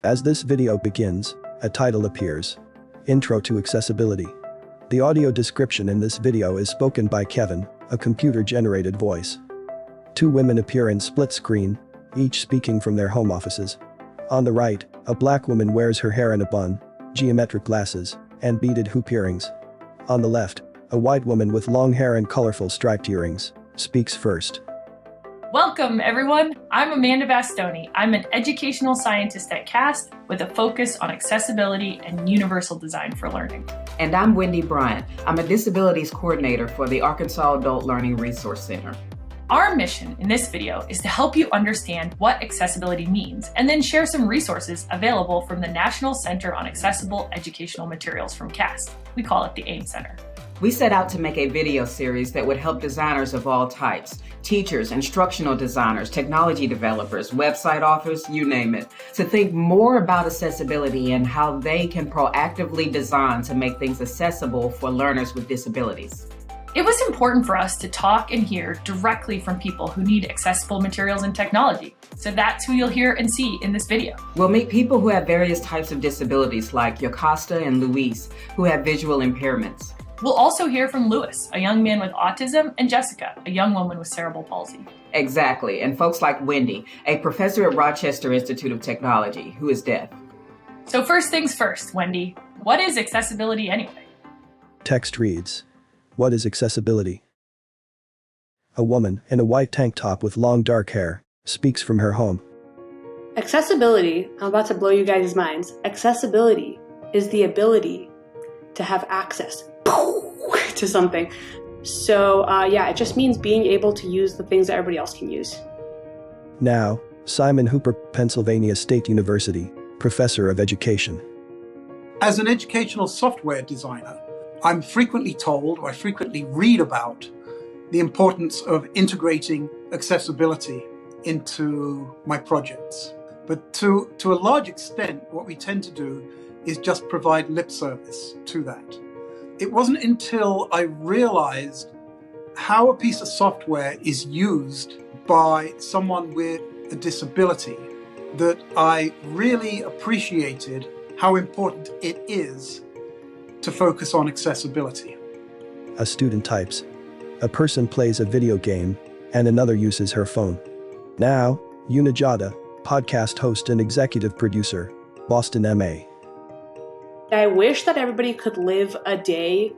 As this video begins, a title appears. Intro to Accessibility. The audio description in this video is spoken by Kevin, a computer-generated voice. Two women appear in split screen, each speaking from their home offices. On the right, a black woman wears her hair in a bun, geometric glasses, and beaded hoop earrings. On the left, a white woman with long hair and colorful striped earrings speaks first. Welcome, everyone. I'm Amanda Bastoni. I'm an educational scientist at CAST with a focus on accessibility and universal design for learning. And I'm Wendy Bryant. I'm a disabilities coordinator for the Arkansas Adult Learning Resource Center. Our mission in this video is to help you understand what accessibility means and then share some resources available from the National Center on Accessible Educational Materials from CAST. We call it the AEM Center. We set out to make a video series that would help designers of all types, teachers, instructional designers, technology developers, website authors, you name it, to think more about accessibility and how they can proactively design to make things accessible for learners with disabilities. It was important for us to talk and hear directly from people who need accessible materials and technology. So that's who you'll hear and see in this video. We'll meet people who have various types of disabilities like Yocasta and Luis, who have visual impairments. We'll also hear from Louis, a young man with autism, and Jessica, a young woman with cerebral palsy. Exactly, and folks like Wendy, a professor at Rochester Institute of Technology, who is deaf. So first things first, Wendy, what is accessibility anyway? Text reads, "What is accessibility?" A woman in a white tank top with long dark hair speaks from her home. Accessibility, I'm about to blow you guys' minds. Accessibility is the ability to have access to something. So it just means being able to use the things that everybody else can use. Now, Simon Hooper, Pennsylvania State University, Professor of Education. As an educational software designer, I'm frequently told, or I frequently read about, the importance of integrating accessibility into my projects. But to a large extent, what we tend to do is just provide lip service to that. It wasn't until I realized how a piece of software is used by someone with a disability that I really appreciated how important it is to focus on accessibility. A student types. A person plays a video game, and another uses her phone. Now, Unajada, podcast host and executive producer, Boston, MA. I wish that everybody could live a day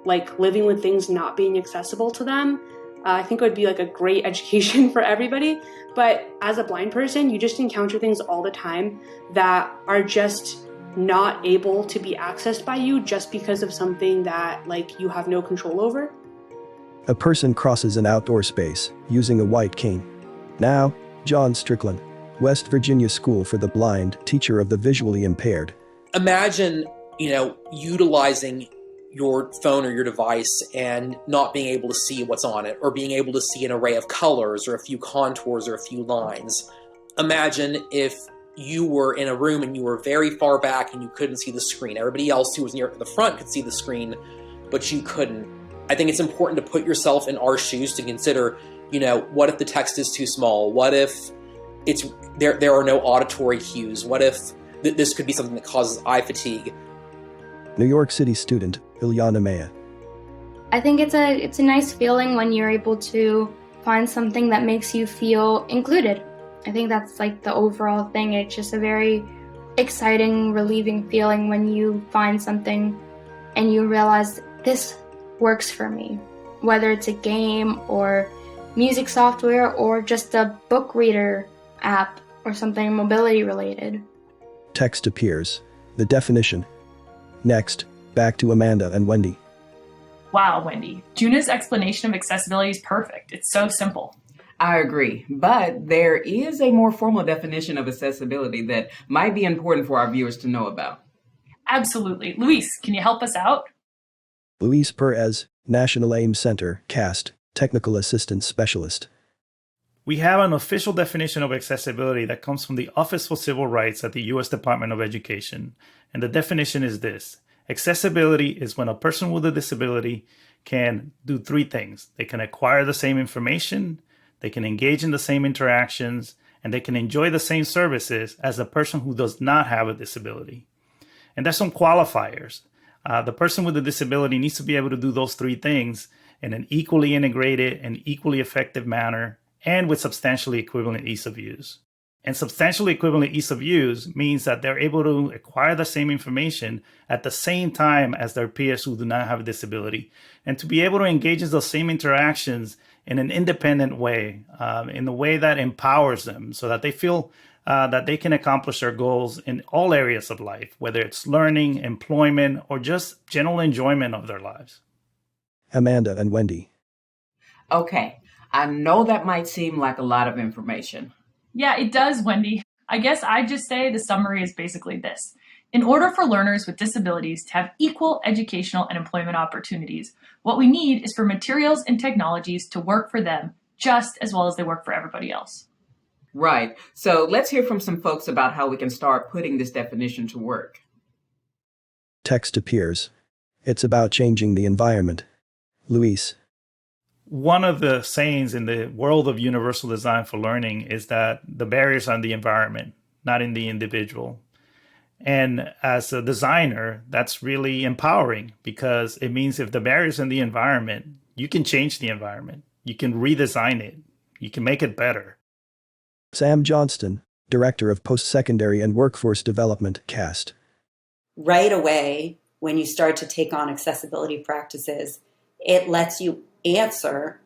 like living with things not being accessible to them. I think it would be like a great education for everybody. But as a blind person, you just encounter things all the time that are just not able to be accessed by you just because of something that you have no control over. A person crosses an outdoor space using a white cane. Now, John Strickland, West Virginia School for the Blind, teacher of the visually impaired. Imagine, utilizing your phone or your device and not being able to see what's on it, or being able to see an array of colors or a few contours or a few lines. Imagine if you were in a room and you were very far back and you couldn't see the screen. Everybody else who was near the front could see the screen, but you couldn't. I think it's important to put yourself in our shoes to consider, what if the text is too small? What if there are no auditory cues? What if this could be something that causes eye fatigue? New York City student, Ilyana Maya. I think it's a nice feeling when you're able to find something that makes you feel included. I think that's the overall thing. It's just a very exciting, relieving feeling when you find something and you realize this works for me. Whether it's a game or music software or just a book reader app or something mobility related. Text appears. The definition. Next, back to Amanda and Wendy. Wow, Wendy. Juna's explanation of accessibility is perfect. It's so simple. I agree, but there is a more formal definition of accessibility that might be important for our viewers to know about. Absolutely. Luis, can you help us out? Luis Perez, National AEM Center, CAST, Technical Assistance Specialist. We have an official definition of accessibility that comes from the Office for Civil Rights at the U.S. Department of Education. And the definition is this: accessibility is when a person with a disability can do three things. They can acquire the same information, they can engage in the same interactions, and they can enjoy the same services as a person who does not have a disability. And there's some qualifiers. The person with a disability needs to be able to do those three things in an equally integrated and equally effective manner and with substantially equivalent ease of use. And substantially equivalent ease of use means that they're able to acquire the same information at the same time as their peers who do not have a disability, and to be able to engage in those same interactions in an independent way, in a way that empowers them so that they feel that they can accomplish their goals in all areas of life, whether it's learning, employment, or just general enjoyment of their lives. Amanda and Wendy. Okay, I know that might seem like a lot of information. Yeah, it does, Wendy. I guess I'd just say the summary is basically this. In order for learners with disabilities to have equal educational and employment opportunities, what we need is for materials and technologies to work for them just as well as they work for everybody else. Right. So let's hear from some folks about how we can start putting this definition to work. Text to peers. It's about changing the environment. Luis. One of the sayings in the world of universal design for learning is that the barriers are in the environment, not in the individual. And as a designer, that's really empowering because it means if the barriers in the environment, you can change the environment. You can redesign it. You can make it better. Sam Johnston, Director of Post-Secondary and Workforce Development, CAST. Right away, when you start to take on accessibility practices, it lets you answer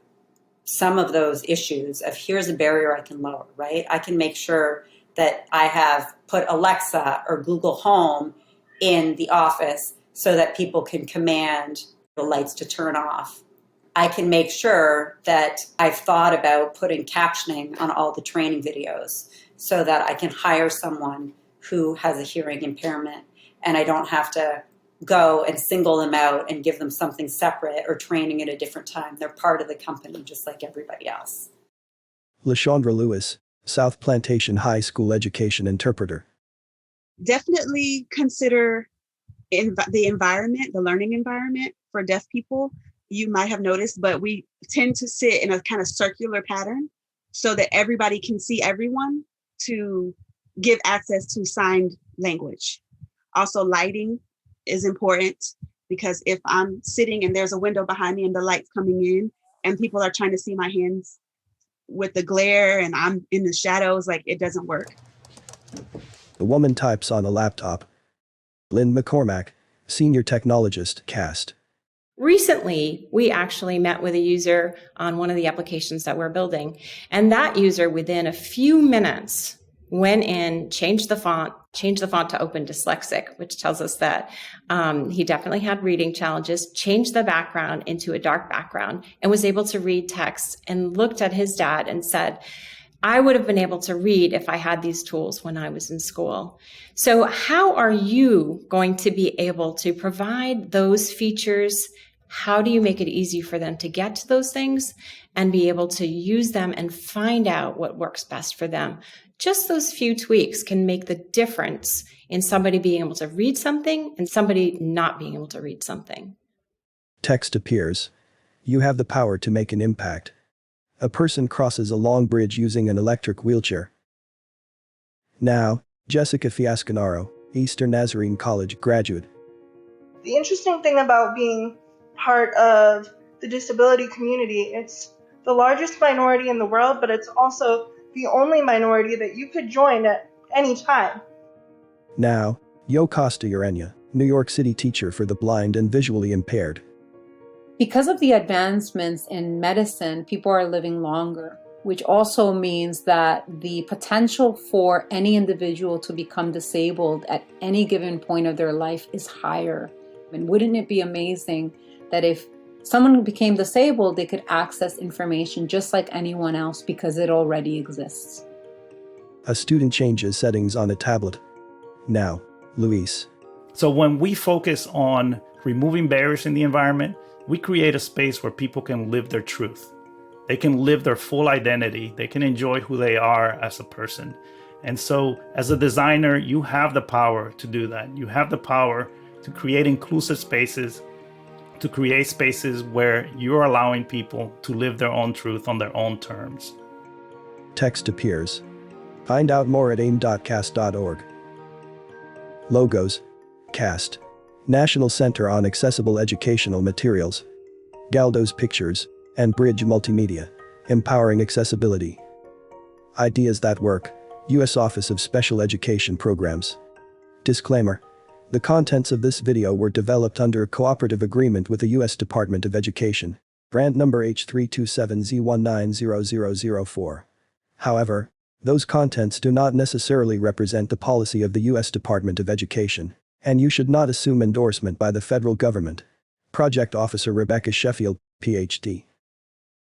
some of those issues of here's a barrier I can lower, right? I can make sure that I have put Alexa or Google Home in the office so that people can command the lights to turn off. I can make sure that I've thought about putting captioning on all the training videos so that I can hire someone who has a hearing impairment and I don't have to go and single them out and give them something separate or training at a different time. They're part of the company just like everybody else. LaShondra Lewis, South Plantation High School Education Interpreter. Definitely consider the environment, the learning environment for deaf people. You might have noticed, but we tend to sit in a kind of circular pattern so that everybody can see everyone to give access to signed language. Also, lighting is important because if I'm sitting and there's a window behind me and the light's coming in and people are trying to see my hands with the glare and I'm in the shadows, like it doesn't work. The woman types on a laptop. Lynn McCormack, Senior Technologist, CAST. Recently, we actually met with a user on one of the applications that we're building, and that user within a few minutes went in, changed the font to Open Dyslexic, which tells us that he definitely had reading challenges, changed the background into a dark background, and was able to read text and looked at his dad and said, I would have been able to read if I had these tools when I was in school. So how are you going to be able to provide those features? How do you make it easy for them to get to those things and be able to use them and find out what works best for them? Just those few tweaks can make the difference in somebody being able to read something and somebody not being able to read something. Text appears. You have the power to make an impact. A person crosses a long bridge using an electric wheelchair. Now, Jessica Fiasconaro, Eastern Nazarene College graduate. The interesting thing about being part of the disability community, it's the largest minority in the world, but it's also the only minority that you could join at any time. Now, Yocasta Urania, New York City teacher for the blind and visually impaired. Because of the advancements in medicine, people are living longer, which also means that the potential for any individual to become disabled at any given point of their life is higher. And wouldn't it be amazing that if someone became disabled, they could access information just like anyone else because it already exists? A student changes settings on a tablet. Now, Luis. So when we focus on removing barriers in the environment, we create a space where people can live their truth. They can live their full identity. They can enjoy who they are as a person. And so as a designer, you have the power to do that. You have the power to create inclusive spaces, to create spaces where you're allowing people to live their own truth on their own terms. Text appears. Find out more at aim.cast.org. Logos. CAST. National Center on Accessible Educational Materials. Galdo's Pictures. And Bridge Multimedia. Empowering Accessibility. Ideas that work. U.S. Office of Special Education Programs. Disclaimer. The contents of this video were developed under a cooperative agreement with the U.S. Department of Education. Grant number H327Z190004. However, those contents do not necessarily represent the policy of the U.S. Department of Education, and you should not assume endorsement by the federal government. Project Officer Rebecca Sheffield, Ph.D.